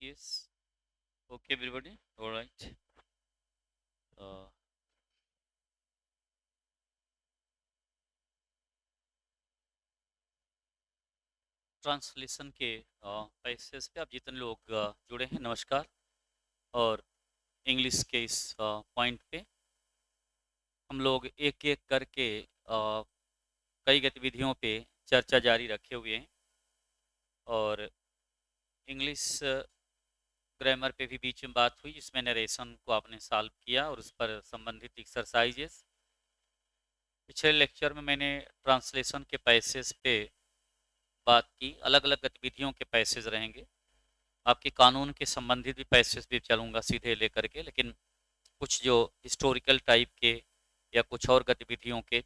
Yes. Okay, everybody. All right. Uh, translation के passage पे आप जितने लोग जुड़े हैं, नमस्कार। और इंग्लिश के इस पॉइंट पे हम लोग एक एक करके कई गतिविधियों पे चर्चा जारी रखे हुए हैं। और इंग्लिश ग्रामर पे भी बीच में बात हुई, जिसमें नरेशन को आपने सॉल्व किया और उस पर संबंधित एक्सरसाइजेस। पिछले लेक्चर में मैंने ट्रांसलेशन के पैसेज पे बात की। अलग अलग गतिविधियों के पैसेज रहेंगे, आपके कानून के संबंधित भी पैसेज भी चलूँगा सीधे लेकर के, लेकिन कुछ जो हिस्टोरिकल टाइप के या कुछ और गतिविधियों के,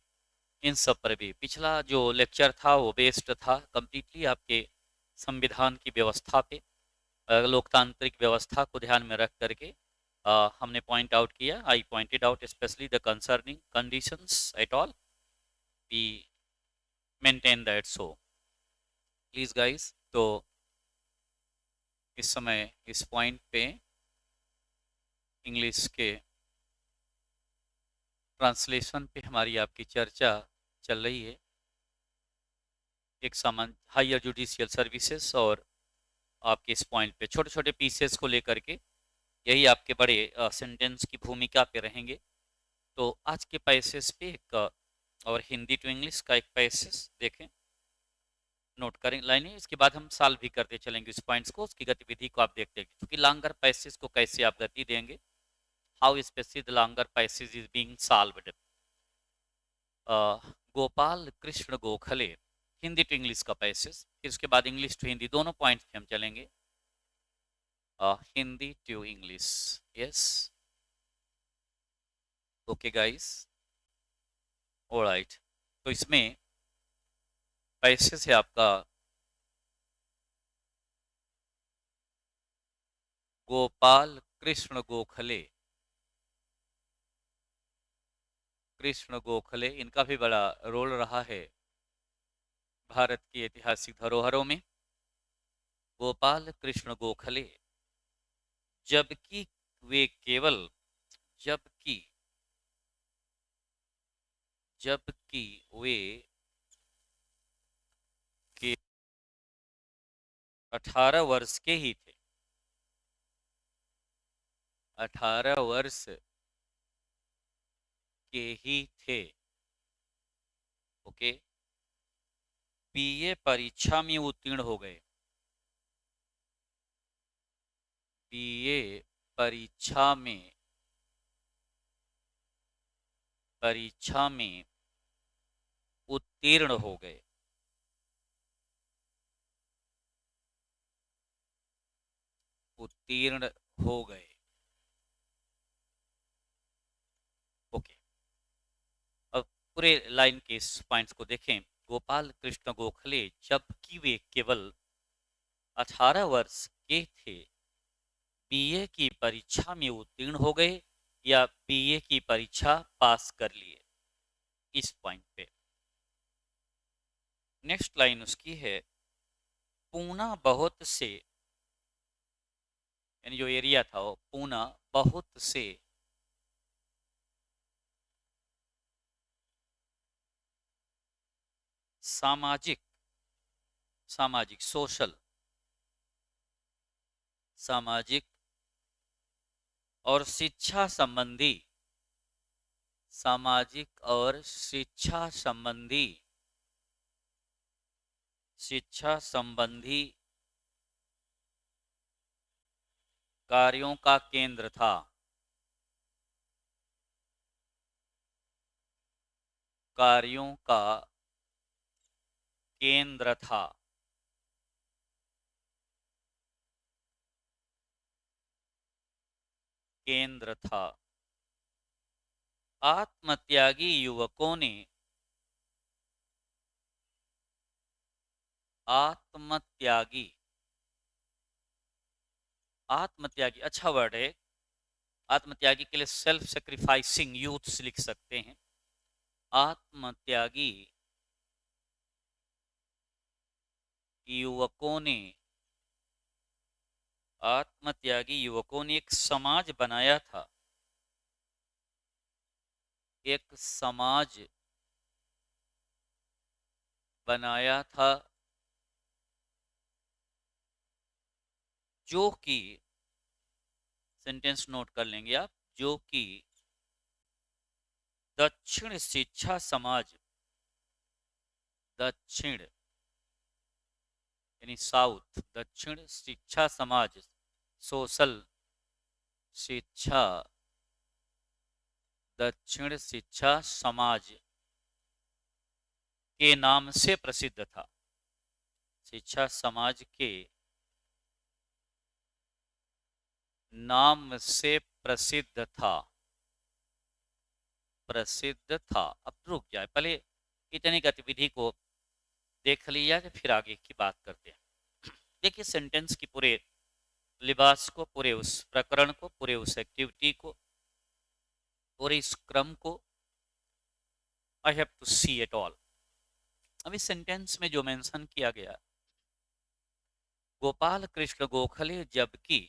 इन सब पर भी पिछला जो लेक्चर था वो बेस्ड था कम्प्लीटली आपके संविधान की व्यवस्था पे, लोकतांत्रिक व्यवस्था को ध्यान में रख करके हमने पॉइंट आउट किया। I pointed out specially the concerning conditions at all we maintain that. So please guys, तो इस समय इस पॉइंट पे इंग्लिश के ट्रांसलेशन पे हमारी आपकी चर्चा चल रही है। एक सामान हायर जुडिशियल सर्विसेज और आपके इस पॉइंट पे छोटे छोटे पीसेस को लेकर के यही आपके बड़े सेंटेंस की भूमिका पे रहेंगे। तो आज के पैसेज पे एक और हिंदी टू इंग्लिश का एक पैसेज देखें, नोट करें लाइनें। इसके बाद हम सॉल्व भी करते चलेंगे इस पॉइंट्स को, उसकी गतिविधि को आप देखते हैं क्योंकि लॉन्गर पैसेज को कैसे आप गति देंगे, how specially the longer passage is being solved. Gopal Krishna Gokhale, Hindi to English का पैसेज, फिर उसके बाद इंग्लिश टू हिंदी, दोनों पॉइंट्स पे हम चलेंगे। Hindi to English, yes. Okay guys, alright. तो इसमें पैसेज है आपका गोपाल कृष्ण गोखले। कृष्ण गोखले, इनका भी बड़ा रोल रहा है भारत की ऐतिहासिक धरोहरों में। गोपाल कृष्ण गोखले, जबकि वे केवल, जबकि जबकि वे के 18 वर्ष के ही थे, 18 वर्ष के ही थे। ओके, बीए परीक्षा में उत्तीर्ण हो गए, बीए परीक्षा में, परीक्षा में उत्तीर्ण हो गए, उत्तीर्ण हो गए। ओके, अब पूरे लाइन के इस पॉइंट्स को देखें। गोपाल कृष्ण गोखले, जबकि वे केवल 18 वर्ष के थे, बीए की परीक्षा में उत्तीर्ण हो गए या बीए की परीक्षा पास कर लिए। इस पॉइंट पे नेक्स्ट लाइन उसकी है, पूना बहुत से, यानी जो एरिया था वो पूना बहुत से सामाजिक, सामाजिक सोशल, सामाजिक और शिक्षा संबंधी, सामाजिक और शिक्षा संबंधी, शिक्षा संबंधी कार्यों का केंद्र था, कार्यों का केंद्र था, केंद्र था। आत्मत्यागी युवकों ने, आत्मत्यागी, आत्मत्यागी अच्छा वर्ड है। आत्मत्यागी के लिए सेल्फ सेक्रीफाइसिंग यूथ्स लिख सकते हैं। आत्मत्यागी युवकों ने आत्मत्यागी युवकों ने एक समाज बनाया था, एक समाज बनाया था जो कि, सेंटेंस नोट कर लेंगे आप, जो कि दक्षिण शिक्षा समाज, दक्षिण यानी साउथ, दक्षिण शिक्षा समाज, सोशल शिक्षा, दक्षिण शिक्षा समाज के नाम से प्रसिद्ध था। शिक्षा समाज के नाम से प्रसिद्ध था, प्रसिद्ध था। अब रुक जाए, पहले इतनी गतिविधि को देख लिया कि फिर आगे की बात करते हैं। देखिए सेंटेंस की पूरे लिबास को, पूरे उस प्रकरण को, पूरे उस एक्टिविटी को, पूरे इस क्रम को I have to see it all. अब इस सेंटेंस में जो मेंशन किया गया, गोपाल कृष्ण गोखले जबकि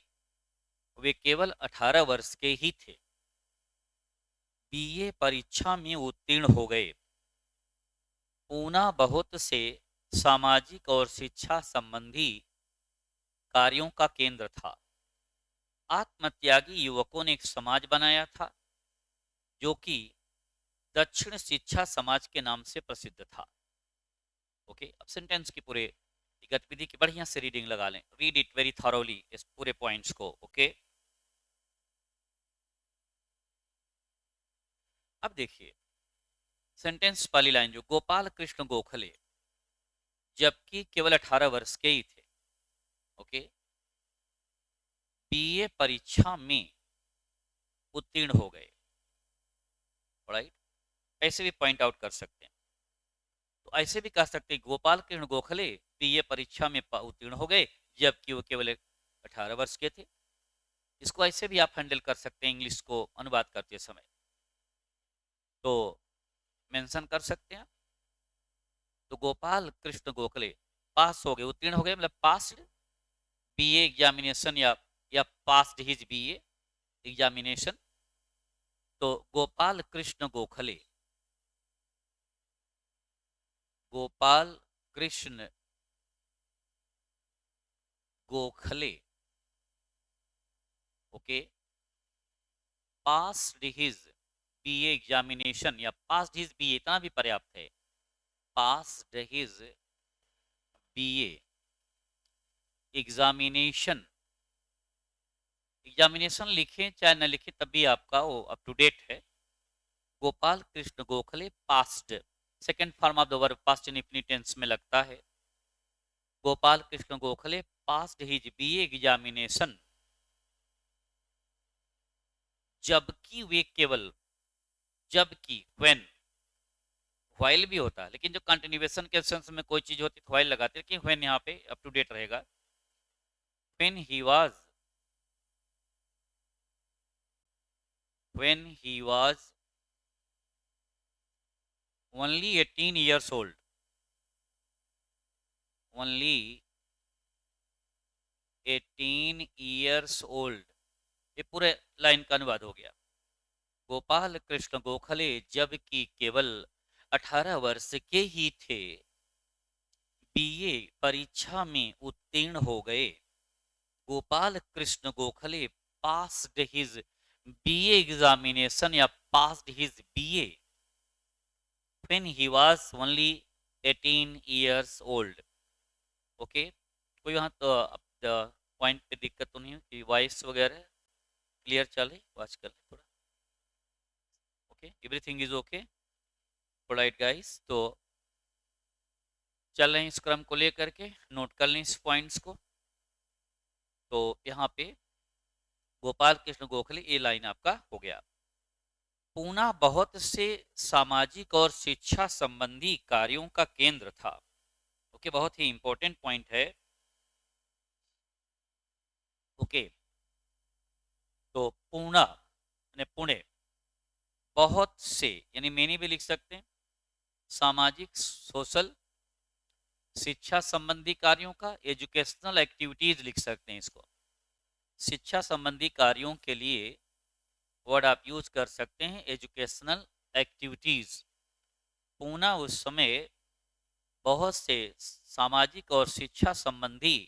वे केवल 18 वर्ष के ही थे, बीए परीक्षा में उत्तीर्ण हो गए। पूना बहुत से सामाजिक और शिक्षा संबंधी कार्यों का केंद्र था। आत्मत्यागी युवकों ने एक समाज बनाया था जो कि दक्षिण शिक्षा समाज के नाम से प्रसिद्ध था। ओके, अब सेंटेंस की पूरे गतिविधि की बढ़िया से रीडिंग लगा लें, रीड इट वेरी थॉरोली, इस पूरे पॉइंट्स को। ओके, अब देखिए सेंटेंस पहली लाइन, जो गोपाल कृष्ण गोखले जबकि केवल 18 वर्ष के ही थे, ओके, बीए परीक्षा में उत्तीर्ण हो गए, राइट। ऐसे भी पॉइंट आउट कर सकते हैं, तो ऐसे भी कह सकते हैं गोपाल कृष्ण गोखले बीए परीक्षा में उत्तीर्ण हो गए जबकि वो केवल 18 वर्ष के थे। इसको ऐसे भी आप हैंडल कर सकते हैं इंग्लिश को अनुवाद करते समय, तो मेंशन कर सकते हैं। तो गोपाल कृष्ण गोखले पास हो गए, उत्तीर्ण हो गए, मतलब पास्ड बीए एग्जामिनेशन, या पास्ड हिज बीए एग्जामिनेशन। तो Gopal Krishna Gokhale, Gopal Krishna Gokhale, okay, passed his BA examination या पास्ड हिज बीए, इतना भी पर्याप्त है, passed his BA examination, examination लिखें चाहे न लिखें तब भी आपका वो अप टू डेट है। Gopal Krishna Gokhale passed, second form of the verb past indefinite tense में लगता है। Gopal Krishna Gokhale passed his BA examination जबकि वे केवल, जबकि व्हेन, व्हाइल भी होता है लेकिन जो कंटिन्यूएशन के सेंस में कोई चीज होती है तो व्हाइल लगाते हैं, लेकिन व्हेन यहाँ पे अप टू डेट रहेगा। When he was, when he was only 18 years old, only 18 years old, ये पूरे लाइन का अनुवाद हो गया। गोपाल कृष्ण गोखले जबकि केवल 18 वर्ष के ही थे, बीए परीक्षा में उत्तीर्ण हो गए। Gopal Krishna Gokhale passed his BA examination या passed his BA when he was only 18 years old। Okay, कोई वहाँ तो पॉइंट पे दिक्कत तो नहीं है कि वॉइस वगैरह क्लियर चल रही, वाच कर ले थोड़ा। Okay, everything is okay, right guys. तो चल रहे हैं इस क्रम को लेकर के, नोट कर लें इस पॉइंट्स को। तो यहाँ पे गोपाल कृष्ण गोखले, ये लाइन आपका हो गया। पूना बहुत से सामाजिक और शिक्षा संबंधी कार्यों का केंद्र था। ओके, बहुत ही इंपॉर्टेंट पॉइंट है। ओके, तो पूना यानी पुणे, बहुत से यानी मेनी भी लिख सकते हैं, सामाजिक सोशल शिक्षा संबंधी कार्यों का, एजुकेशनल एक्टिविटीज लिख सकते हैं इसको। शिक्षा संबंधी कार्यों के लिए वर्ड आप यूज कर सकते हैं एजुकेशनल एक्टिविटीज। पूना उस समय बहुत से सामाजिक और शिक्षा संबंधी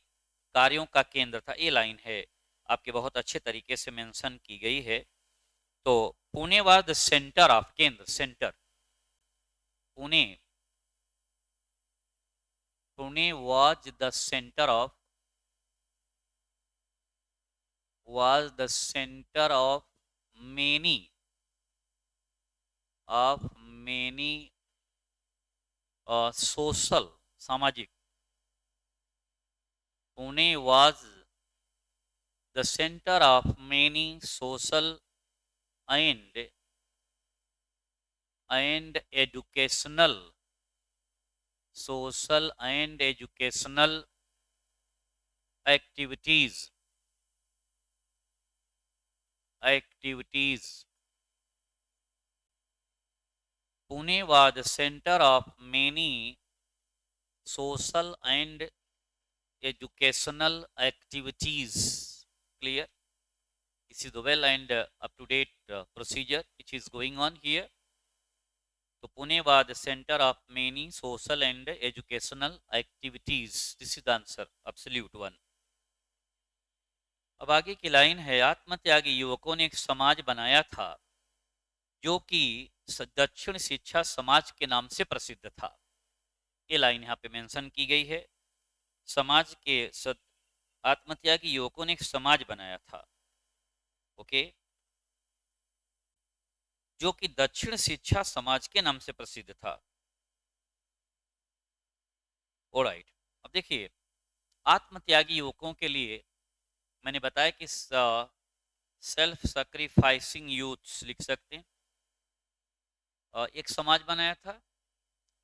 कार्यों का केंद्र था। ये लाइन है आपके बहुत अच्छे तरीके से मेंशन की गई है। तो Pune was the centre of, केंद्र, centre, Pune, Pune was the centre of, was the center many of many social, सामाजिक, Pune was the center of many social and educational, social and educational activities, activities. Pune was the center of many social and educational activities. Clear? This is the well and up-to-date procedure which is going on here. So Pune was the center of many social and educational activities. This is the answer, absolute one. अब आगे की line है, आत्मत्यागी युवकों ने एक समाज बनाया था जो कि दक्षिण शिक्षा समाज के नाम से प्रसिद्ध था। ये लाइन यहाँ पे मेंशन की गई है। समाज के आत्मत्यागी युवकों ने एक समाज बनाया था, ओके, जो कि दक्षिण शिक्षा समाज के नाम से प्रसिद्ध था। ऑलराइट, अब देखिए आत्मत्यागी युवकों के लिए मैंने बताया कि सेल्फ सैक्रिफाइसिंग यूथ्स लिख सकते हैं। एक समाज बनाया था,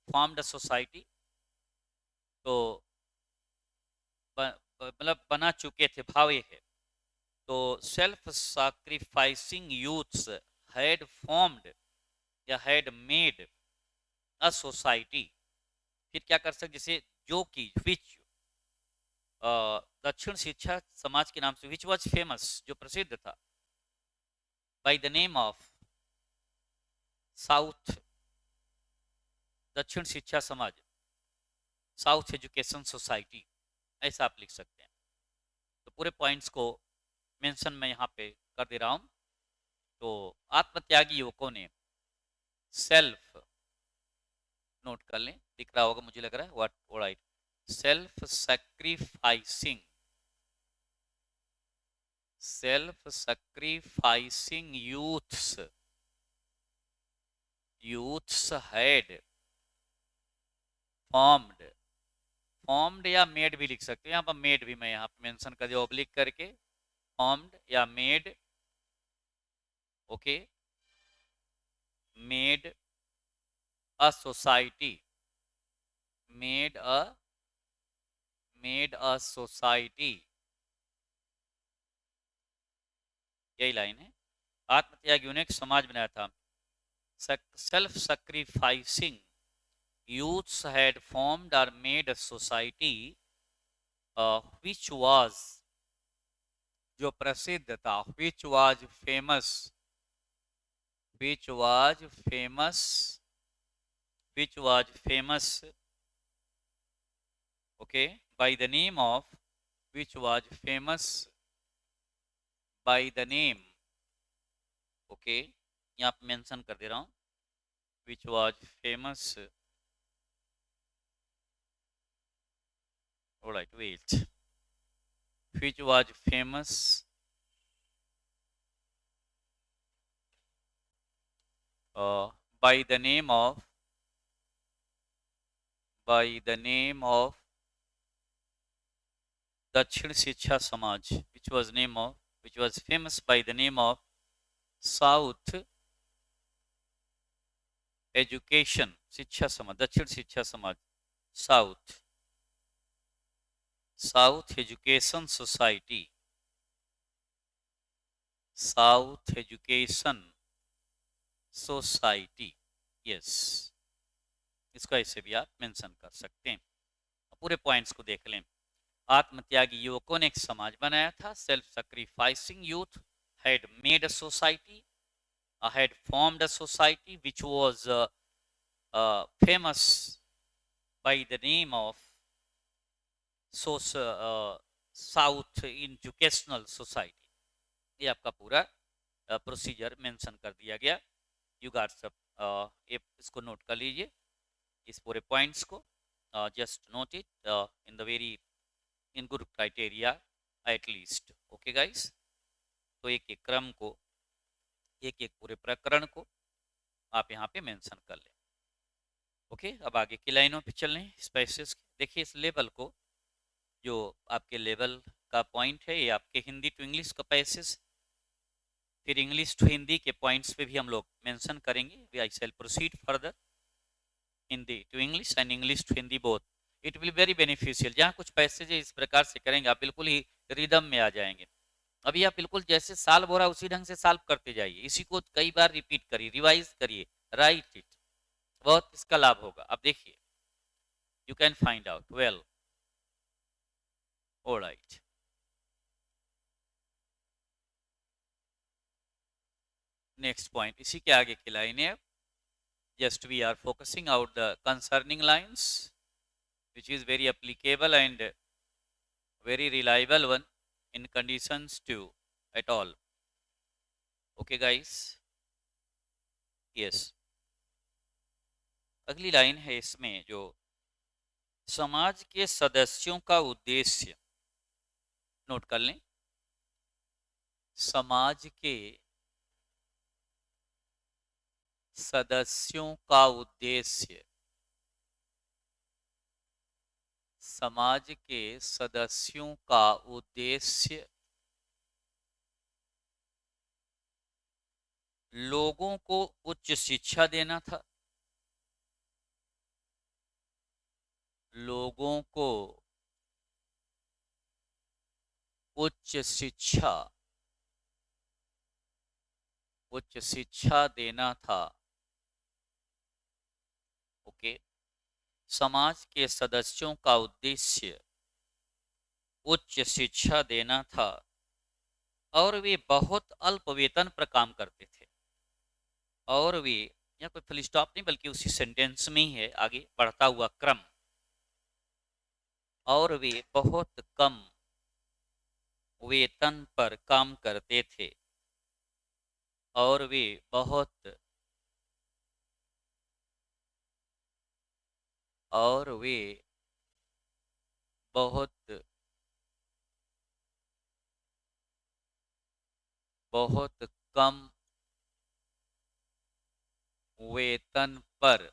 फॉर्म्ड सोसाइटी, तो मतलब बना चुके थे, भाव ये है। तो self sacrificing youths had formed या हैड मेड अ सोसाइटी। फिर क्या कर सकते, जैसे जो कि विच दक्षिण शिक्षा समाज के नाम से, विच वॉज फेमस, जो प्रसिद्ध था, by the name of south, दक्षिण शिक्षा समाज, साउथ एजुकेशन सोसाइटी, ऐसा आप लिख सकते हैं। तो पूरे पॉइंट्स को मेंशन मैं यहाँ पे कर दे रहा हूँ। तो आत्मत्यागी युवकों ने सेल्फ, नोट कर लें, दिख रहा होगा मुझे लग रहा है, what, alright, self sacrificing, self sacrificing youths, youths had formed, formed या मेड भी लिख सकते हैं, यहाँ पर मेड भी मैं यहाँ पे मेंशन कर दिया ऑब्लिक करके, फॉर्म्ड या made, okay, made a society, made a society, यही लाइन है। आत्मत्यागियों ने एक समाज बनाया था। Self sacrificing youths had formed or made a society which was, जो प्रसिद्ध था, which was famous, which was famous, which was famous, okay, by the name of, which was famous by the name, okay, यहाँ पे mention कर दे रहा हूँ, which was famous, alright, wait, which was famous by the name of, by the name of दक्षिण शिक्षा समाज, which was name of, which was famous by the name of south education, शिक्षा समाज, दक्षिण शिक्षा समाज, south, south education society, south education society, yes, इसको ऐसे भी आप मेंशन कर सकते हैं। पूरे पॉइंट्स को देख लें। आत्मत्यागी युवकों ने एक समाज बनाया था. Self sacrificing youth had made a society, had formed a society which was famous by the name of south educational society. ये आपका पूरा प्रोसीजर मेंशन कर दिया गया. यू गाट सब, इसको नोट कर लीजिए, इस पूरे पॉइंट्स को. Just note it in the very in good criteria at least. Okay guys, तो एक एक क्रम को, एक एक पूरे प्रकरण को आप यहाँ पे मेंशन कर लें. ओके, अब आगे की लाइनों पे चल रहे हैं. स्पाइसेस, देखिए इस लेवल को, जो आपके लेवल का पॉइंट है, ये आपके हिंदी टू इंग्लिश का पैसेज. फिर इंग्लिश टू हिंदी के पॉइंट्स पे भी हम लोग मेंशन करेंगे. We I shall proceed further Hindi to English and English to Hindi both. It will very beneficial. जहाँ कुछ पैसेज इस प्रकार से करेंगे आप बिल्कुल ही रिदम में आ जाएंगे. अभी आप बिल्कुल जैसे सॉल्व हो रहा है उसी ढंग से सॉल्व करते जाइए. इसी को कई बार रिपीट करिए, रिवाइज करिए, राइट इट. बहुत इसका लाभ होगा. अब देखिए, you can find out well. Alright, next point इसी के आगे की लाइन है. just we are focusing out the concerning lines which is very applicable and very reliable one in conditions to at all. Okay guys, yes. अगली line है इसमें जो समाज के सदस्यों का उद्देश्य, नोट कर लें. समाज के सदस्यों का उद्देश्य, समाज के सदस्यों का उद्देश्य लोगों को उच्च शिक्षा देना था. लोगों को उच्च शिक्षा, उच्च शिक्षा देना था. ओके, समाज के सदस्यों का उद्देश्य उच्च शिक्षा देना था और वे बहुत अल्प वेतन पर काम करते थे. और वे, या कोई फुल स्टॉप नहीं बल्कि उसी सेंटेंस में ही है आगे बढ़ता हुआ क्रम. और वे बहुत कम वेतन पर काम करते थे. और वे बहुत, और वे बहुत बहुत कम वेतन पर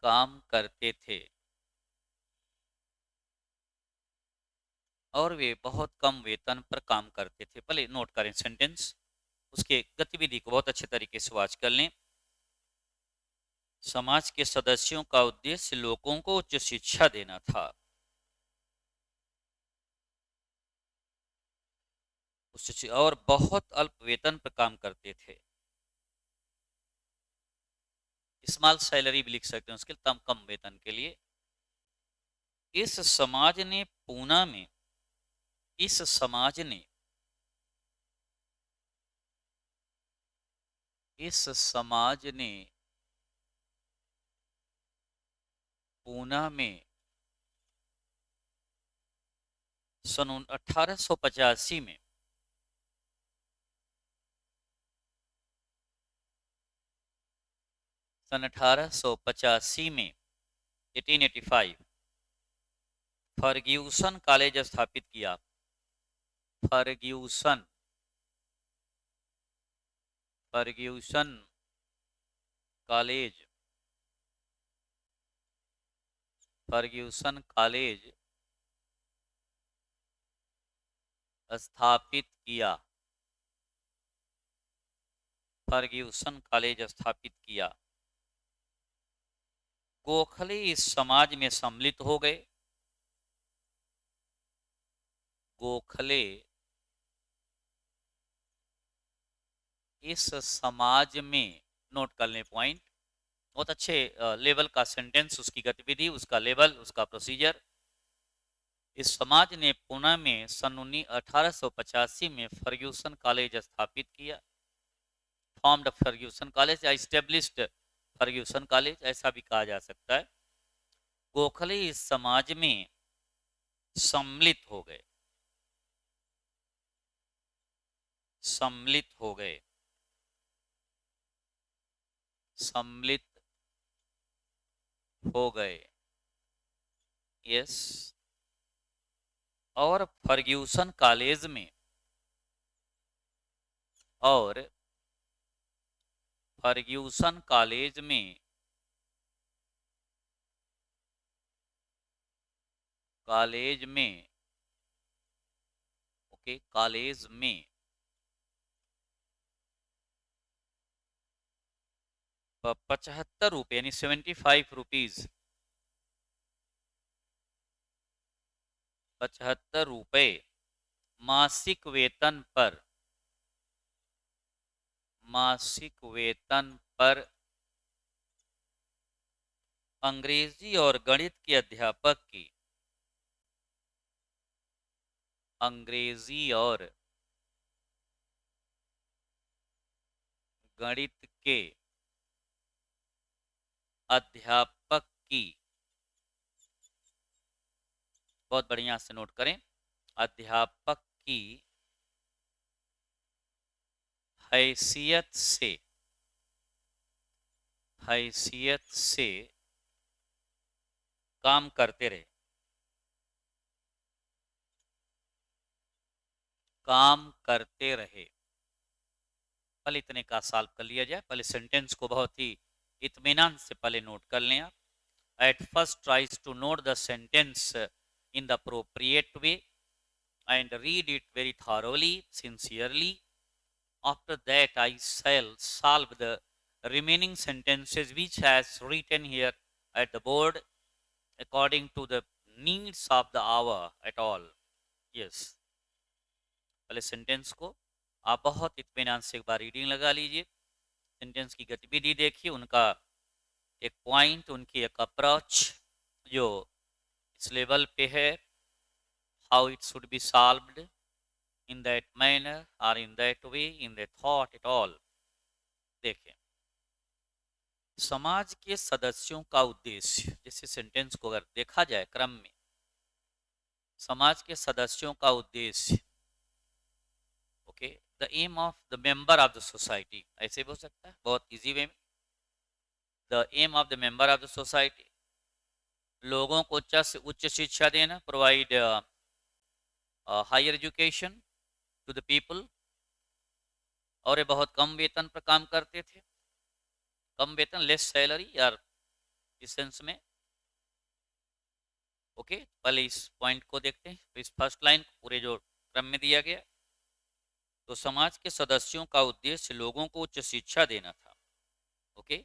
काम करते थे. और वे बहुत कम वेतन पर काम करते थे. पहले नोट करें सेंटेंस, उसके गतिविधि को बहुत अच्छे तरीके से वाच कर लें. समाज के सदस्यों का उद्देश्य लोगों को उच्च शिक्षा देना था. और बहुत अल्प वेतन पर काम करते थे. स्मॉल सैलरी भी लिख सकते हैं उसके लिए, कम वेतन के लिए. इस समाज ने पूना में, इस समाज ने, इस समाज ने पूना में सन 1885 में सन 1885 में 1885 फर्ग्यूसन कॉलेज स्थापित किया. Fergusson, Fergusson college, Fergusson college स्थापित किया. फर्ग्यूसन कॉलेज स्थापित किया. गोखले इस समाज में सम्मिलित हो गए. गोखले इस समाज में, नोट कर लें पॉइंट, बहुत अच्छे लेवल का सेंटेंस, उसकी गतिविधि, उसका लेवल, उसका प्रोसीजर. इस समाज ने पुणे में सन 1885 में फर्ग्यूसन कॉलेज स्थापित किया। फॉर्म्ड फर्ग्यूसन कॉलेज या इस्टेब्लिश्ड फर्ग्यूसन कॉलेज, ऐसा भी कहा जा सकता है। गोखले इस समाज में सम्मिलित हो गए, सम्मिलित हो गए, सम्मिलित हो गए, यस। और फर्ग्यूसन कॉलेज में, और फर्ग्यूसन कॉलेज में, कॉलेज में, ओके, कॉलेज में 75 रुपये यानी 75 रुपीज, 75 रुपये मासिक वेतन पर, मासिक वेतन पर अंग्रेजी और गणित के अध्यापक की, अंग्रेजी और गणित के अध्यापक की, बहुत बढ़िया से नोट करें, अध्यापक की हैसियत से, हैसियत से काम करते रहे, काम करते रहे। पहले इतने का सॉल्व कर लिया जाए, पहले सेंटेंस को बहुत ही इत्मीनान से पहले नोट कर लें आप। At first tries to note the sentence in the appropriate way and read it very thoroughly, sincerely. After that, I shall solve the remaining sentences which has written here at the board according to the needs of the hour at all. Yes. पहले sentence को आप बहुत इत्मीनान से एक बार reading लगा लीजिए, sentence की गतिविधि देखिए, उनका एक पॉइंट, उनकी एक अप्रोच जो इस लेवल पे है, how it should be solved in that manner or in that way, in the thought at all. देखें, समाज के सदस्यों का उद्देश्य, जैसे सेंटेंस को अगर देखा जाए क्रम में, समाज के सदस्यों का उद्देश्य, okay, the aim of the member of the society, ऐसे भी हो सकता है बहुत इजी वे में, the aim of the member of the society, लोगों को उच्च शिक्षा देना, provide higher education to the people. और ये बहुत कम वेतन पर काम करते थे, कम वेतन, लेस सैलरी यार, इस सेंस में। ओके, पहले इस पॉइंट को देखते हैं, तो इस फर्स्ट लाइन पूरे जो क्रम में दिया गया, तो समाज के सदस्यों का उद्देश्य लोगों को उच्च शिक्षा देना था। ओके,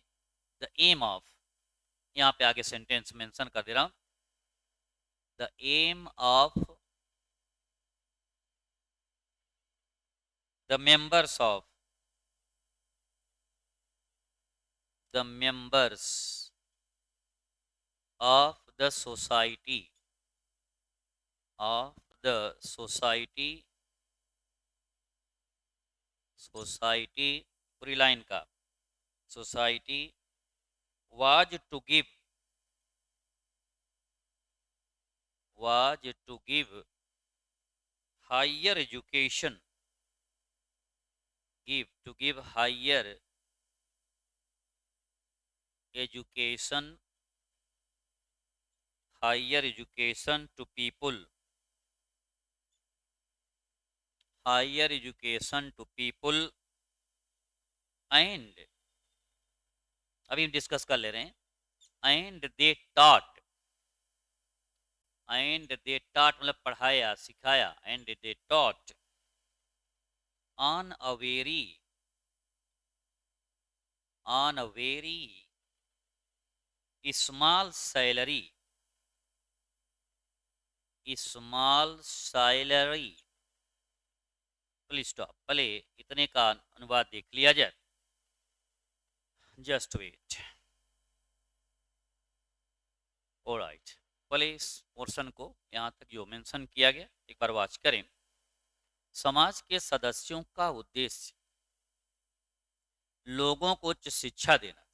द एम ऑफ, यहाँ पे आगे सेंटेंस मेंशन कर दे रहा हूं, the aim of the members of, the members of the society, of the society, society, पूरी लाइन का, society was to give, was to give higher education, to give higher education, higher education to people, higher education to people, and अभी हम discuss कर ले रहे हैं, and they taught, and they taught मतलब पढ़ाया, सिखाया, and they taught on a very small salary, small salary, please stop, पहले इतने का अनुवाद देख लिया जाए, जस्ट वेट, ऑलराइट, वाले इस पोर्शन को यहाँ तक जो मेंशन किया गया एक बार वॉच करें। समाज के सदस्यों का उद्देश्य लोगों को उच्च शिक्षा देना था।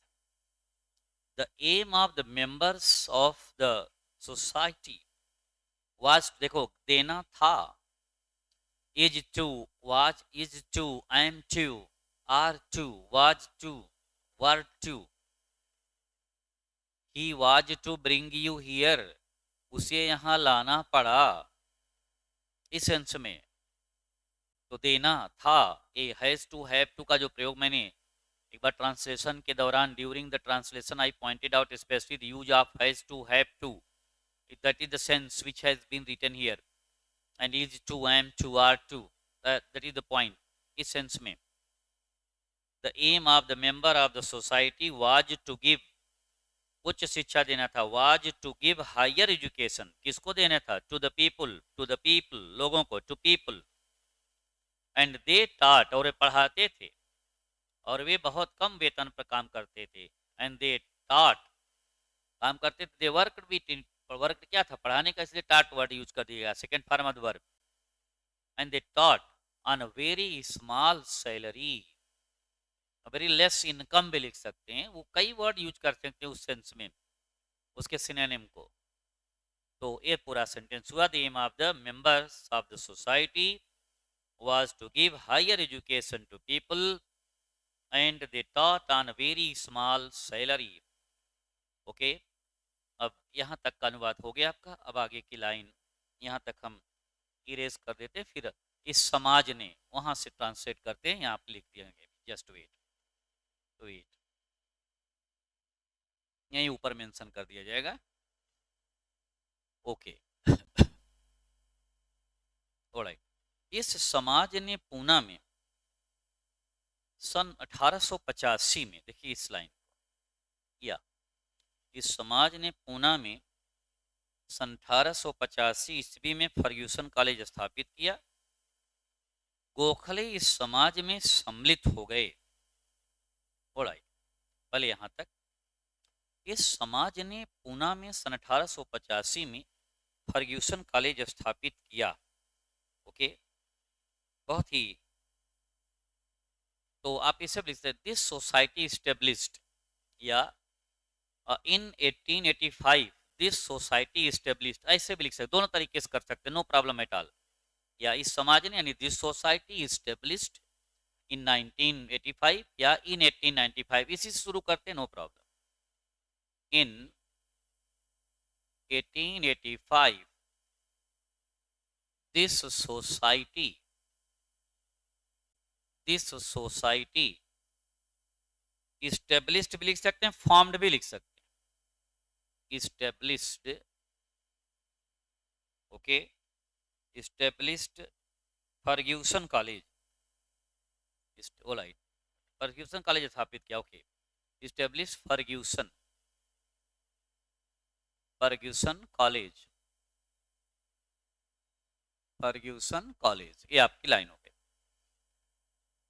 The aim of the members of the society was, देखो देना था, is to, was, is to, am to, are to, was to, were to, he was to bring you here, उसे यहाँ लाना पड़ा, इस सेंस में तो देना था। A has to have to का जो प्रयोग मैंने एक बार ट्रांसलेशन के दौरान during the translation I pointed out specially the use of has to have to, that is the sense which has been written here, and is to, am to, are to, that is the point. इस sense में the aim of the member of the society was to give, उच्च शिक्षा देना था, was to give higher education, किसको देना था, to the people, लोगों को, टू पीपल, एंड दे टाट, और वे पढ़ाते थे, और वे बहुत कम वेतन पर काम करते थे, एंड दे टाट, काम करते थे, दे वर्कड विद, वर्क क्या था, पढ़ाने का, इसलिए टाट वर्ड यूज कर दिया, second form of the verb, and they taught on a very small salary, very less income भी लिख सकते हैं, वो कई वर्ड यूज कर सकते हैं उस सेंस में, उसके सिनोनिम को। तो ये पूरा सेंटेंस हुआ, the aim of the members of the society was to give higher education to people and they taught on a very small salary. Okay, अब यहाँ तक का अनुवाद हो गया आपका। अब आगे की लाइन यहाँ तक हम इरेज कर देते हैं, फिर इस समाज ने वहाँ से ट्रांसलेट करते हैं, यहाँ पे लिख दिएंगे, जस्ट वेट, वेट, यहीं ऊपर मेंशन कर दिया जाएगा। ओके ऑलराइट, इस समाज ने पूना में सन 1885 में, देखिए इस लाइन या, इस समाज ने पूना में सन 1885 ईस्वी में फर्ग्यूसन कॉलेज स्थापित किया। गोखले इस समाज में सम्मिलित हो गए। ऑलराइट, पहले यहां तक, इस समाज ने पूना में सन 1885 में फर्ग्यूसन कॉलेज स्थापित किया। ओके, बहुत ही, तो आप इसे लिख सकते, दिस सोसाइटी स्टेब्लिश्ड, या इन 1885 दिस सोसाइटी स्टेब्लिश्ड, ऐसे भी लिख सकते, दोनों तरीके से कर सकते, नो प्रॉब्लम एट ऑल। या इस समाज ने, यानी दिस सोसाइटी स्टेब्लिश्ड इन 1985 या इन 1895, इसी से शुरू करते, no problem. In 1885 this society established भी लिख सकते हैं, फॉर्म्ड भी लिख सकते हैं, established, okay, established Fergusson college, alright, Fergusson college स्थापित किया। ओके, स्टेब्लिश फर्ग्यूसन कॉलेज, ये आपकी लाइन हो गई।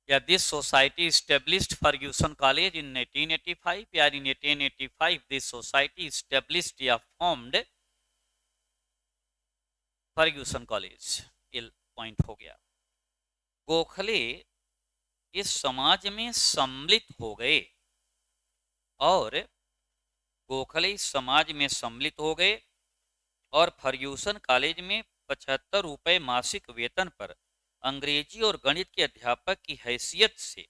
या this society established Fergusson college in 1885, या इन 1885 दिस सोसाइटी स्टेब्लिश्ड या फॉर्म्ड फर्ग्यूसन कॉलेज, ये पॉइंट हो गया। गोखले इस समाज में सम्मिलित हो गए, और गोखले इस समाज में सम्मिलित हो गए और फर्ग्यूसन कॉलेज में 75 रुपए मासिक वेतन पर अंग्रेजी और गणित के अध्यापक की हैसियत से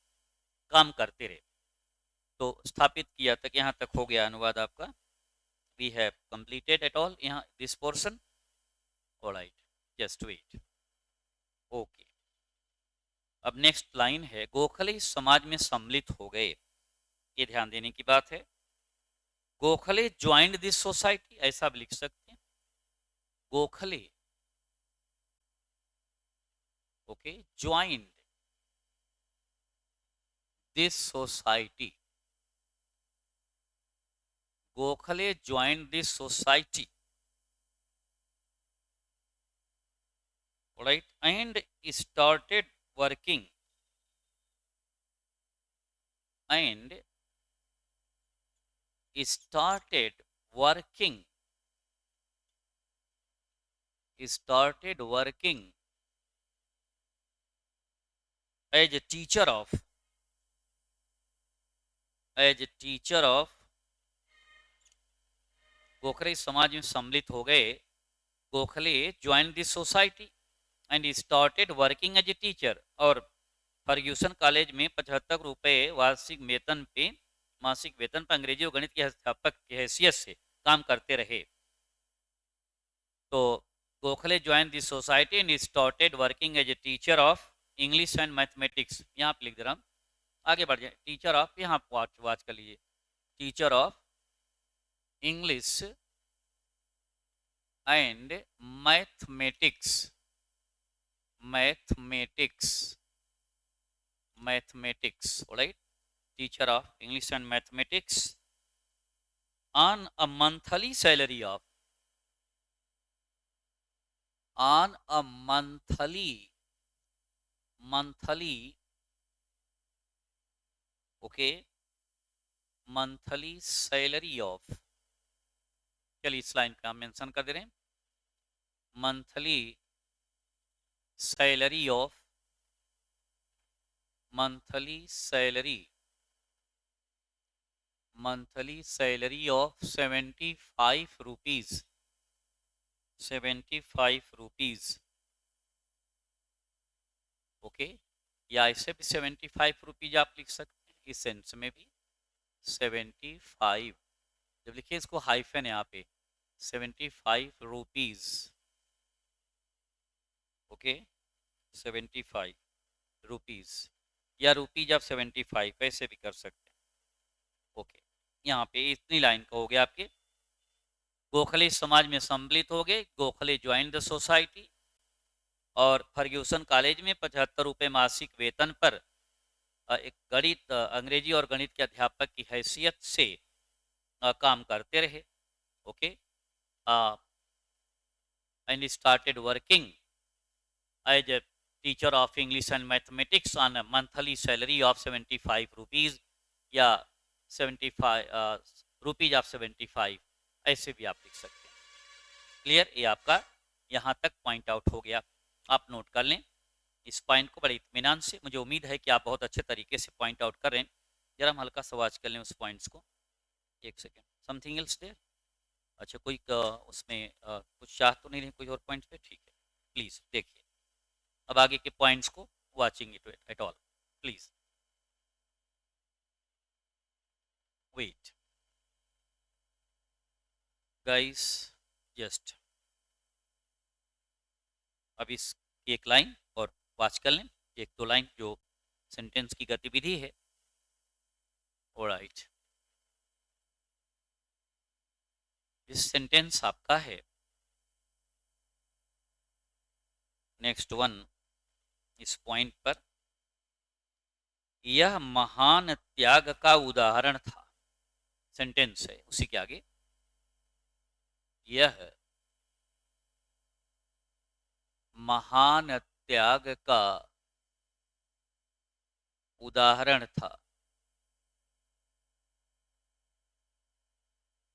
काम करते रहे। तो स्थापित किया तक, यहाँ तक हो गया अनुवाद आपका। We have completed at all यहाँ this portion. Alright, just wait. Okay, अब नेक्स्ट लाइन है, गोखले इस समाज में सम्मिलित हो गए, ये ध्यान देने की बात है। गोखले ज्वाइंड दिस सोसाइटी, ऐसा भी लिख सकते हैं, Gokhale, okay, joined this society, Gokhale joined this society, alright, and started working and started working started working as a teacher of Gokhale समाज में सम्मिलित हो गए. Gokhale join this society and started working as a teacher. और फर्ग्यूसन कॉलेज में 75 रुपए वार्षिक वेतन पे मासिक वेतन पर अंग्रेजी और गणित के अध्यापक की हैसियत से काम करते रहे. तो Gokhale join this society and started working as a teacher of English and mathematics. यहाँ पे लिख दे रहा हूँ, आगे बढ़ जाए. टीचर ऑफ, यहाँ वाच कर लीजिए, teacher of English and mathematics. Alright, teacher of English and mathematics on a monthly salary of okay, monthly salary of, चलिए इस लाइन पे हम मेंशन कर दे रहे हैं, monthly salary of 75 rupees. Okay, या ऐसे भी 75 रुपीज आप लिख सकते हैं, इस सेंस में भी 75. जब लिखिए इसको हाइफन यहाँ पे 75 रुपीज. ओके, 75 रुपीज या रुपीज आप 75 ऐसे भी कर सकते हैं. ओके, यहाँ पे इतनी लाइन का हो गया आपके. गोखले समाज में सम्मिलित हो गए. गोखले ज्वाइन द सोसाइटी और फर्ग्यूसन कॉलेज में 75 रुपये मासिक वेतन पर एक गणित अंग्रेजी और गणित के अध्यापक की हैसियत से काम करते रहे. Okay, and started working as a teacher of English and mathematics on a monthly salary of 75 rupees या 75 रुपीज ऑफ 75, ऐसे भी आप लिख सकते हैं. क्लियर, ये आपका यहाँ तक पॉइंट आउट हो गया. आप नोट कर लें इस पॉइंट को बड़े इत्मीनान से. मुझे उम्मीद है कि आप बहुत अच्छे तरीके से पॉइंट आउट कर रहे हैं. जरा हम हल्का सा वाच कर लें उस पॉइंट्स को. एक सेकेंड, समथिंग एल्स देयर. अच्छा, कोई उसमें कुछ चाह तो नहीं रहे कोई और पॉइंट्स पे? ठीक है, प्लीज़ देखिए अब आगे के पॉइंट्स को. Watching it at all please wait guys. Just अब इस एक लाइन और वाच कर लें, एक दो लाइन जो सेंटेंस की गतिविधि है. ऑलराइट, इस सेंटेंस आपका है नेक्स्ट वन. इस पॉइंट पर, यह महान त्याग का उदाहरण था. सेंटेंस है, उसी के आगे यह महान त्याग का उदाहरण था.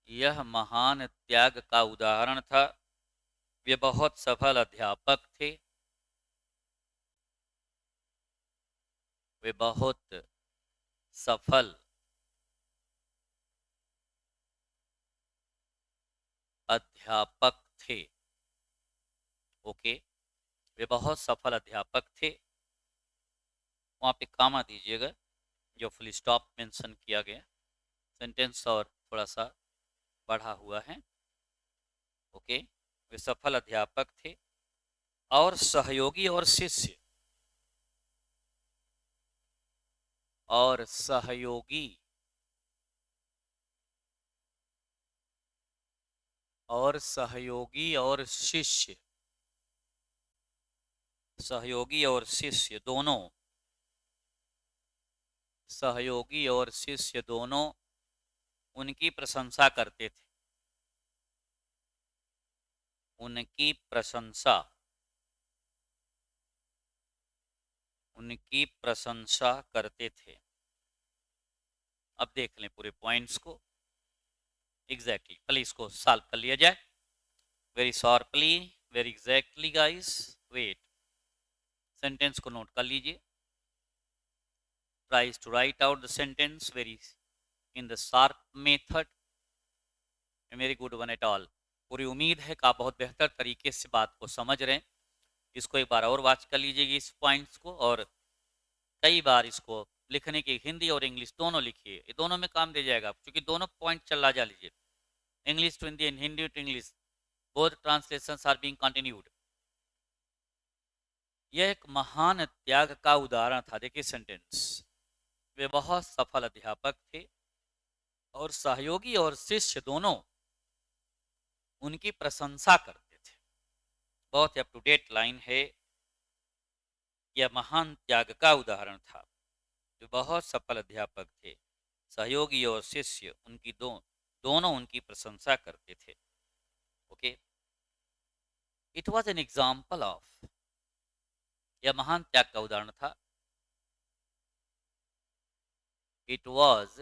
यह महान त्याग का उदाहरण था. वे बहुत सफल अध्यापक थे. वे बहुत सफल अध्यापक थे. ओके, वे बहुत सफल अध्यापक थे. वहाँ पे कामा दीजिएगा जो फुल स्टॉप मेंशन किया गया. सेंटेंस और थोड़ा सा बढ़ा हुआ है. ओके, वे सफल अध्यापक थे और सहयोगी और शिष्य और सहयोगी और शिष्य सहयोगी और शिष्य दोनों सहयोगी और शिष्य दोनों उनकी प्रशंसा करते थे. उनकी प्रशंसा करते थे. अब देख लें पूरे पॉइंट्स को एग्जैक्टली. पहले इसको सॉल्व कर लिया जाए very sharply, very exactly guys, wait, sentence को नोट कर लीजिए. Tries to write out the sentence very in the sharp method. A very good one at all. पूरी उम्मीद है कि आप बहुत बेहतर तरीके से बात को समझ रहे हैं. इसको एक बार और वॉच कर लीजिएगा इस पॉइंट्स को, और कई बार इसको लिखने की हिंदी और इंग्लिश दोनों लिखिए, ये दोनों में काम दे जाएगा, क्योंकि दोनों पॉइंट चला जा लीजिए, English to Hindi and Hindi to English, both translations are being continued. यह एक महान त्याग का उदाहरण था. देखिए सेंटेंस, वे बहुत सफल अध्यापक थे और सहयोगी और शिष्य दोनों उनकी प्रशंसा करते थे. बहुत अप टू डेट लाइन है. यह महान त्याग का उदाहरण था. वे बहुत सफल अध्यापक थे, सहयोगी और शिष्य उनकी दोनों उनकी प्रशंसा करते थे. Okay, it was an example of, यह महान त्याग का उदाहरण था. It was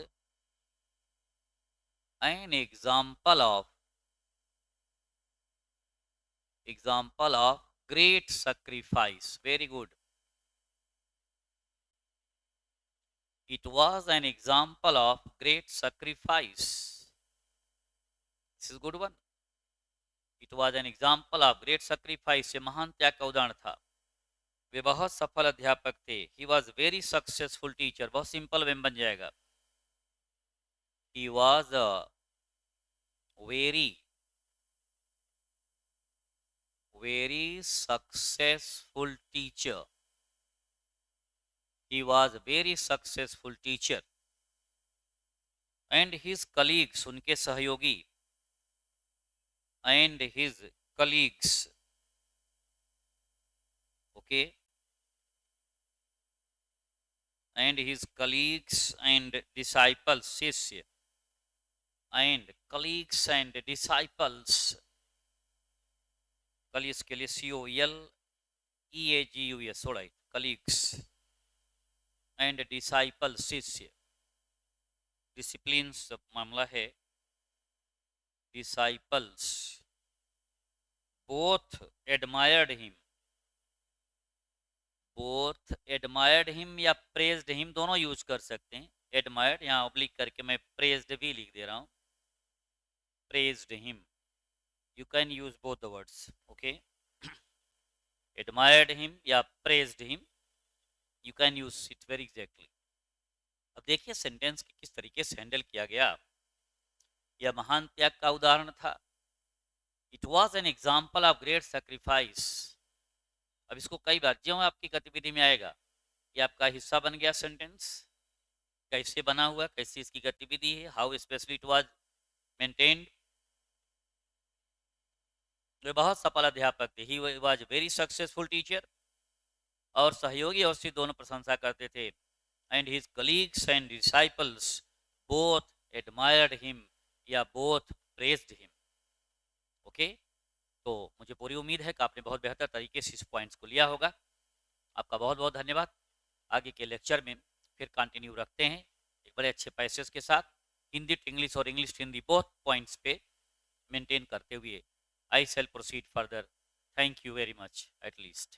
an example of great sacrifice. Very good. It was an example of great sacrifice. This is good one. It was an example of great sacrifice. ये महान त्याग का उदाहरण था. वे बहुत सफल अध्यापक थे. He was very successful teacher. बहुत सिंपल वेम बन जाएगा. He was a very successful teacher. He was a very successful teacher. And his colleagues, उनके सहयोगी, and his colleagues, okay, and his colleagues and disciples, शिष्य, and colleagues and disciples, colleagues के लिए COLEAGUS, alright, colleagues and disciples, शिष्य, disciplines मामला है, disciples both admired him या praised him, दोनों यूज कर सकते हैं. admired यहाँ ऑब्लिक करके मैं praised भी लिख दे रहा हूँ. praised him, you can use both the words, okay. admired him या praised him, you can use it very exactly. अब देखिए सेंटेंस किस तरीके से हैंडल किया गया. यह महान त्याग का उदाहरण था. It was an example of great sacrifice. अब इसको कई बार जो आपकी गतिविधि में आएगा, ये आपका हिस्सा बन गया सेंटेंस. कैसे बना हुआ, कैसी इसकी गतिविधि है, how specially it was maintained. वे बहुत सफल अध्यापक थे. He was very successful teacher, और सहयोगी और शिष्य दोनों प्रशंसा करते थे. And his colleagues and disciples both admired him या बोथ प्रेज्ड हिम. ओके, तो मुझे पूरी उम्मीद है कि आपने बहुत बेहतर तरीके से इस पॉइंट्स को लिया होगा. आपका बहुत बहुत धन्यवाद. आगे के लेक्चर में फिर कंटिन्यू रखते हैं एक बड़े अच्छे पैसेज के साथ, हिंदी टू इंग्लिश और English to Hindi both points पे मेंटेन करते हुए. I shall proceed further. Thank you very much, at least.